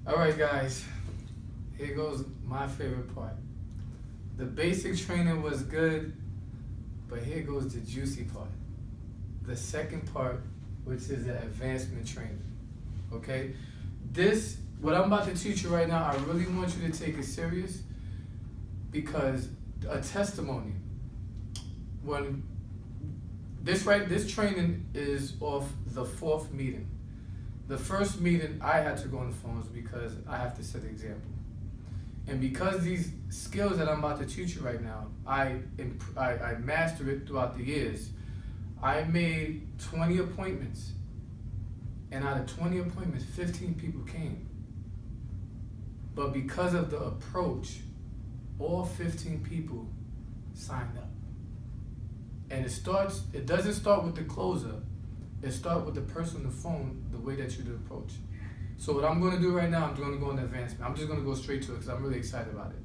All right, guys, here goes my favorite part. The basic training was good, but here goes the juicy part. The second part, which is the advancement training. Okay? What I'm about to teach you right now, I really want you to take it serious because a testimony, when this training is off the fourth meeting. The first meeting, I had to go on the phones because I have to set an example. And because these skills that I'm about to teach you right now, I mastered it throughout the years. I made 20 appointments. And out of 20 appointments, 15 people came. But because of the approach, all 15 people signed up. And it doesn't start with the closer. It starts with the person on the phone, the way that you do approach. So what I'm going to do right now, I'm going to go into advancement. I'm just going to go straight to it because I'm really excited about it.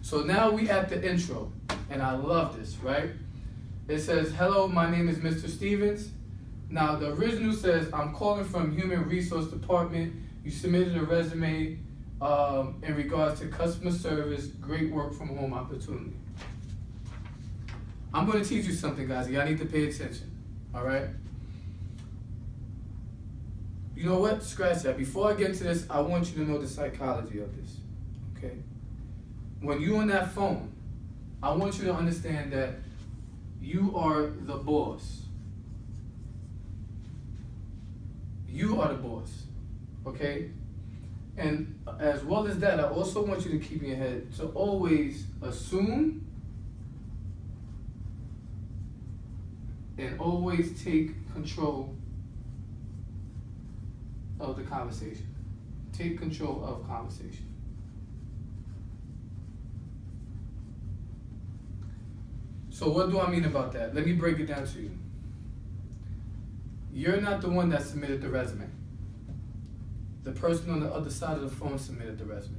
So now we at the intro, and I love this, right? It says, hello, my name is Mr. Stevens. Now the original says, I'm calling from Human Resource Department. You submitted a resume in regards to customer service, great work from home opportunity. I'm going to teach you something, guys. Y'all need to pay attention, all right? You know what? Scratch that. Before I get into this, I want you to know the psychology of this, okay? When you're on that phone, I want you to understand that you are the boss. You are the boss, okay? And as well as that, I also want you to keep in your head to always assume and always take control of the conversation. Take control of conversation. So what do I mean about that? Let me break it down to you. You're not the one that submitted the resume. The person on the other side of the phone submitted the resume.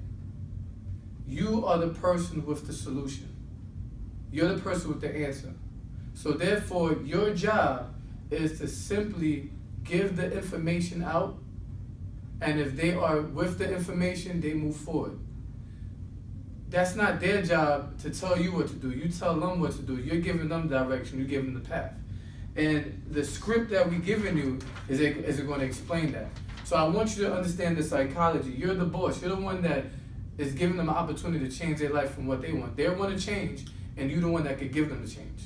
You are the person with the solution. You're the person with the answer. So therefore, your job is to simply give the information out, and if they are with the information, they move forward. That's not their job to tell you what to do. You tell them what to do. You're giving them direction. You give them the path. And the script that we're giving you is going to explain that. So I want you to understand the psychology. You're the boss. You're the one that is giving them an opportunity to change their life from what they want. They want to change, and you're the one that could give them the change.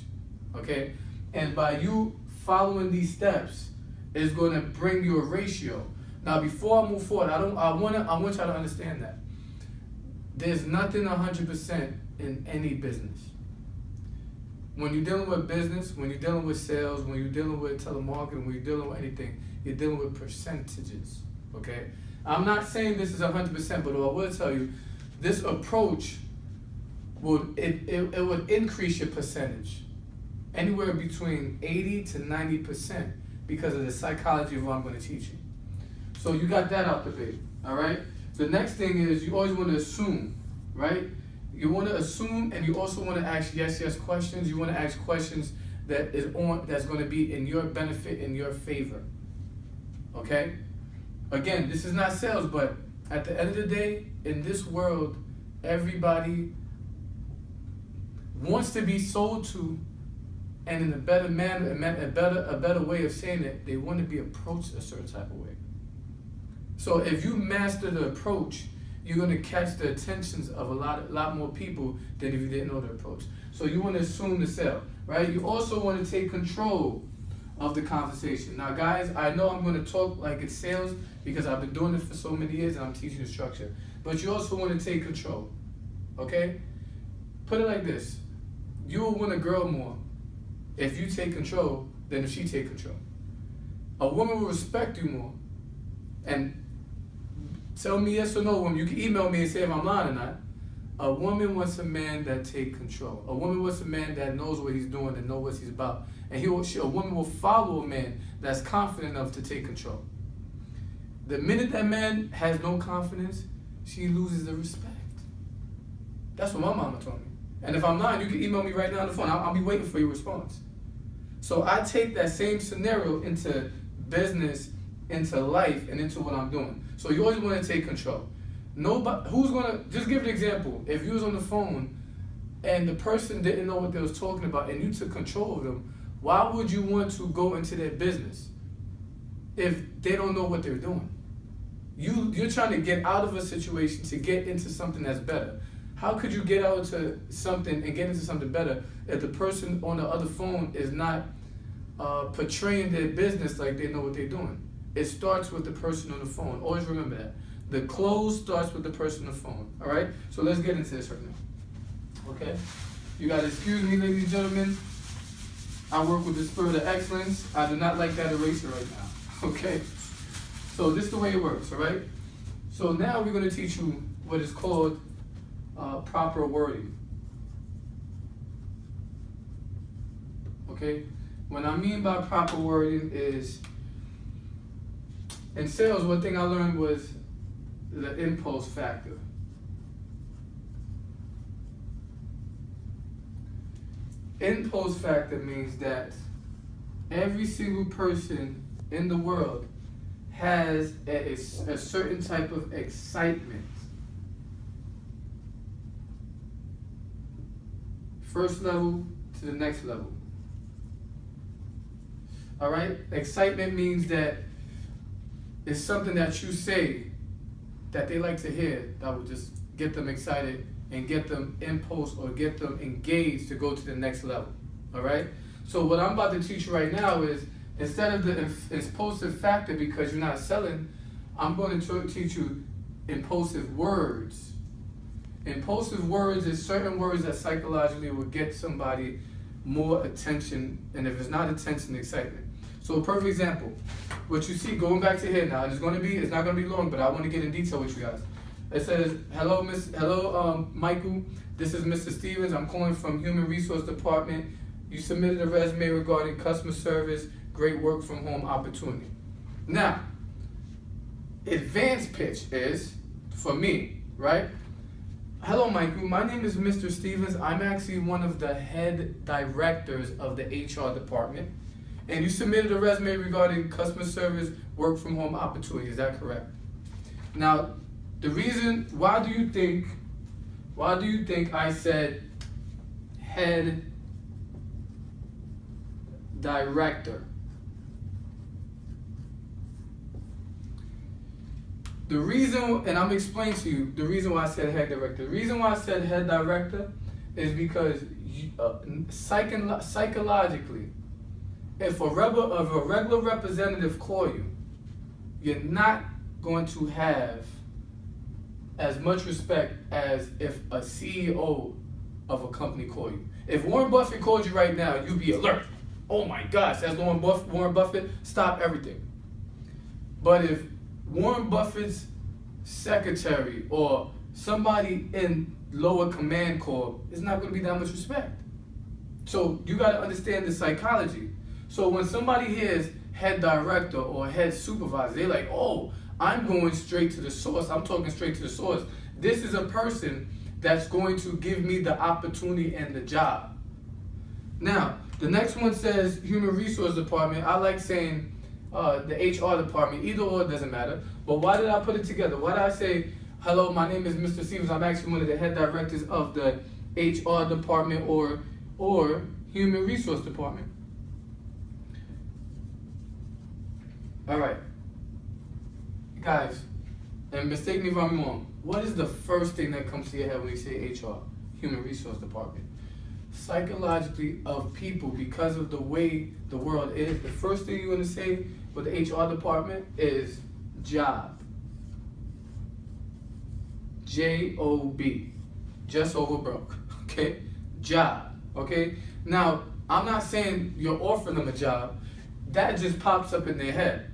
Okay? And by you following these steps, it's going to bring you a ratio. Now, before I move forward, I want y'all to understand that there's nothing 100% in any business. When you're dealing with business, when you're dealing with sales, when you're dealing with telemarketing, when you're dealing with anything, you're dealing with percentages, okay? I'm not saying this is 100%, but I will tell you, this approach would increase your percentage anywhere between 80 to 90% because of the psychology of what I'm going to teach you. So you got that out the way, all right? The next thing is you always want to assume, right? You want to assume, and you also want to ask yes questions. You want to ask questions that's going to be in your benefit, in your favor. Okay? Again, this is not sales, but at the end of the day, in this world, everybody wants to be sold to, and in a better manner, a better way of saying it, they want to be approached a certain type of way. So if you master the approach, you're going to catch the attentions of a lot more people than if you didn't know the approach. So you want to assume the sale, right? You also want to take control of the conversation. Now, guys, I know I'm going to talk like it's sales because I've been doing it for so many years and I'm teaching the structure. But you also want to take control, okay? Put it like this. You will win a girl more if you take control than if she take control. A woman will respect you more. And tell me yes or no, woman. You can email me and say if I'm lying or not. A woman wants a man that take control. A woman wants a man that knows what he's doing and knows what he's about. And a woman will follow a man that's confident enough to take control. The minute that man has no confidence, she loses the respect. That's what my mama told me. And if I'm lying, you can email me right now on the phone. I'll be waiting for your response. So I take that same scenario into business, into life, and into what I'm doing. So you always want to take control. Nobody, who's gonna, just give an example. If you was on the phone and the person didn't know what they was talking about and you took control of them, why would you want to go into their business if they don't know what they're doing? You're trying to get out of a situation to get into something that's better. How could you get out to something and get into something better if the person on the other phone is not portraying their business like they know what they're doing? It starts with the person on the phone. Always remember that. The close starts with the person on the phone. All right? So let's get into this right now. Okay? You got to excuse me, ladies and gentlemen. I work with the spirit of excellence. I do not like that eraser right now. Okay? So this is the way it works, all right? So now we're going to teach you what is called proper wording. Okay? What I mean by proper wording is, in sales, one thing I learned was the impulse factor. Impulse factor means that every single person in the world has a certain type of excitement. First level to the next level. All right? Excitement means that it's something that you say that they like to hear that will just get them excited and get them impulse or get them engaged to go to the next level. All right? So what I'm about to teach you right now is, instead of the impulsive factor, because you're not selling, I'm going to teach you impulsive words. Impulsive words is certain words that psychologically will get somebody more attention, and if it's not attention, excitement. So a perfect example, what you see, going back to here now, and it's not going to be long, but I want to get in detail with you guys. It says, hello, Michael, this is Mr. Stevens. I'm calling from Human Resource Department. You submitted a resume regarding customer service, great work from home opportunity. Now, advanced pitch is, for me, right? Hello, Michael. My name is Mr. Stevens. I'm actually one of the head directors of the HR department. And you submitted a resume regarding customer service, work from home opportunity. Is that correct? Now, the reason, why do you think I said head director? The reason, and I'm explaining to you the reason why I said head director. The reason why I said head director is because psychologically, if a regular representative call you, you're not going to have as much respect as if a CEO of a company call you. If Warren Buffett called you right now, you'd be alert. Oh my gosh, that's Warren Buffett, stop everything. But if Warren Buffett's secretary or somebody in lower command call, it's not going to be that much respect. So you got to understand the psychology. So when somebody hears head director or head supervisor, they're like, oh, I'm going straight to the source. I'm talking straight to the source. This is a person that's going to give me the opportunity and the job. Now, the next one says Human Resource Department. I like saying the HR department. Either or, it doesn't matter. But why did I put it together? Why did I say, hello, my name is Mr. Stevens. I'm actually one of the head directors of the HR department or Human Resource Department. All right. Guys, and mistake me if I'm wrong, what is the first thing that comes to your head when you say HR, Human Resource Department? Psychologically, of people, because of the way the world is, the first thing you're going to say with the HR department is job. J-O-B. Just over broke. Okay? Job. Okay? Now, I'm not saying you're offering them a job. That just pops up in their head.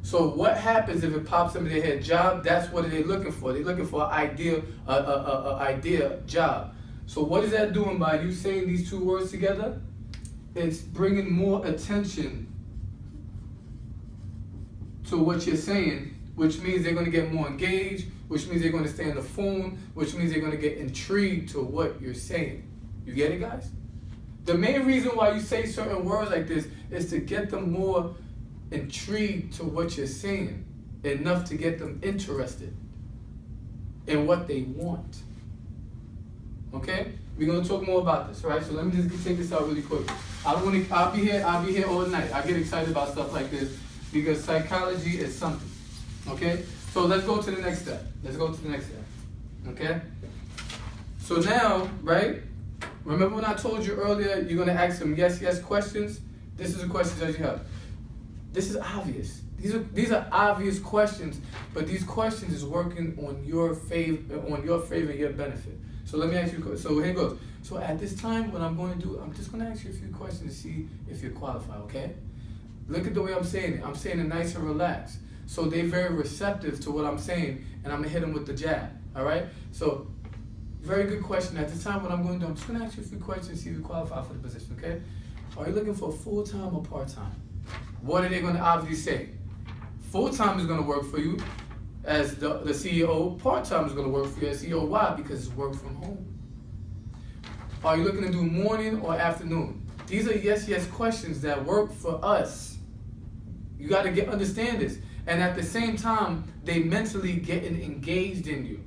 So what happens if it pops up in their head? Job, that's what they're looking for. They're looking for an idea job. So what is that doing by you saying these two words together? It's bringing more attention to what you're saying, which means they're going to get more engaged, which means they're going to stay on the phone, which means they're going to get intrigued to what you're saying. You get it, guys? The main reason why you say certain words like this is to get them more intrigued to what you're saying, enough to get them interested. and what they want. Okay? We're gonna talk more about this, right? So let me just take this out really quick. I'll be here all night. I get excited about stuff like this because psychology is something. Okay? So let's go to the next step. Okay? So now, right? Remember when I told you earlier you're gonna ask some yes questions? This is the questions that you have. This is obvious. These are obvious questions, but these questions is working on your favor and your benefit. So let me ask you. So here goes. So at this time, what I'm going to do, I'm just going to ask you a few questions to see if you're qualified. Okay? Look at the way I'm saying it. I'm saying it nice and relaxed. So they're very receptive to what I'm saying, and I'm gonna hit them with the jab. All right? So very good question. At this time, what I'm going to do, I'm just going to ask you a few questions to see if you qualify for the position. Okay? Are you looking for full-time or part-time? What are they going to obviously say? Full-time is going to work for you as the CEO. Part-time is going to work for you as CEO. Why? Because it's work from home. Are you looking to do morning or afternoon? These are yes questions that work for us. You got to understand this. And at the same time, they mentally getting engaged in you.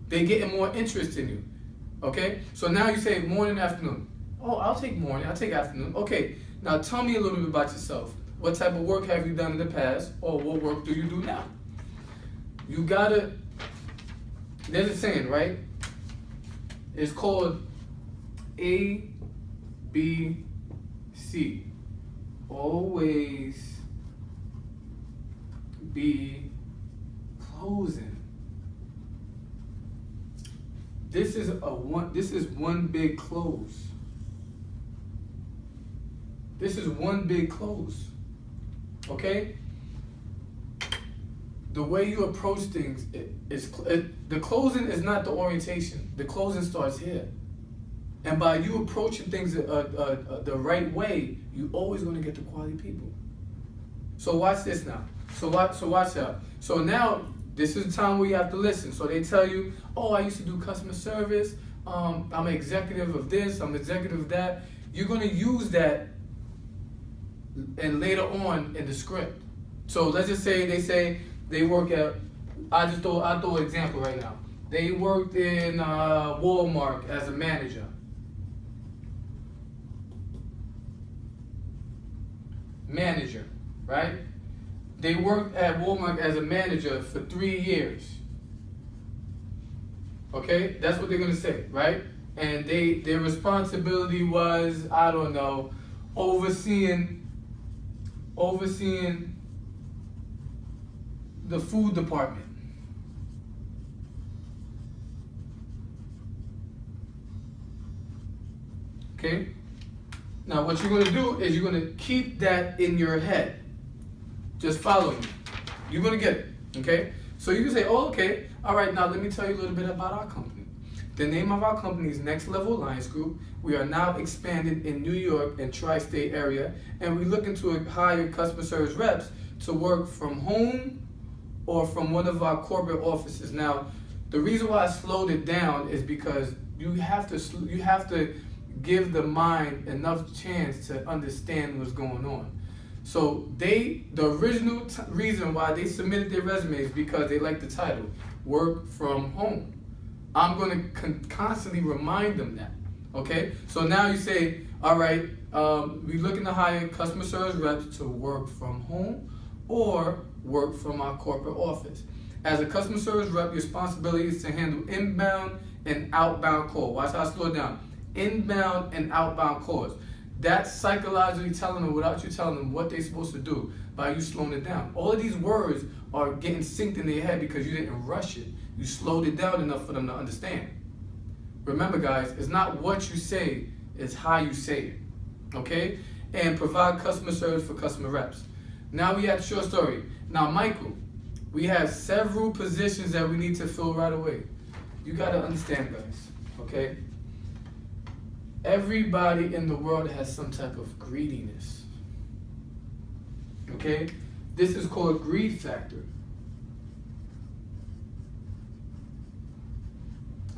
They getting more interest in you. Okay? So now you say morning, afternoon. Oh, I'll take morning. I'll take afternoon. Okay. Now tell me a little bit about yourself. What type of work have you done in the past, or what work do you do now? You gotta, there's a saying, right? It's called A, B, C. Always be closing. This is one big close. This is one big close. Okay? The way you approach things the closing is not the orientation. The closing starts here. And by you approaching things the right way, you're always going to get the quality people. So watch this now. So watch out. So now this is the time where you have to listen. So they tell you, oh, I used to do customer service. I'm an executive of this. I'm executive of that. You're going to use that and later on in the script. So let's just say they say they work at, I throw an example right now. They worked in Walmart as a manager. Right? They worked at Walmart as a manager for 3 years. Okay? That's what they're gonna say, right? And their responsibility was, I don't know, overseeing the food department. Okay? Now what you're gonna do is you're gonna keep that in your head. Just follow me. You're gonna get it, okay? So you can say, oh, okay, all right, now let me tell you a little bit about our company. The name of our company is Next Level Alliance Group. We are now expanded in New York and tri-state area, and we're looking to hire customer service reps to work from home or from one of our corporate offices. Now, the reason why I slowed it down is because you have to give the mind enough chance to understand what's going on. So the original reason why they submitted their resume is because they like the title, Work From Home. I'm going to constantly remind them that, okay? So now you say, all right, we're looking to hire customer service reps to work from home or work from our corporate office. As a customer service rep, your responsibility is to handle inbound and outbound calls. Watch how I slow it down. Inbound and outbound calls. That's psychologically telling them without you telling them what they're supposed to do by you slowing it down. All of these words are getting synced in their head because you didn't rush it. You slowed it down enough for them to understand. Remember, guys, it's not what you say, it's how you say it. Okay? And provide customer service for customer reps. Now we have the short story. Now, Michael, we have several positions that we need to fill right away. You got to understand, guys, okay? Everybody in the world has some type of greediness. Okay? This is called greed factor.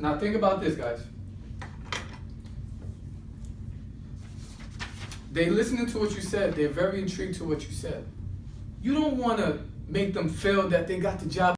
Now think about this, guys. They listening to what you said. They're very intrigued to what you said. You don't want to make them feel that they got the job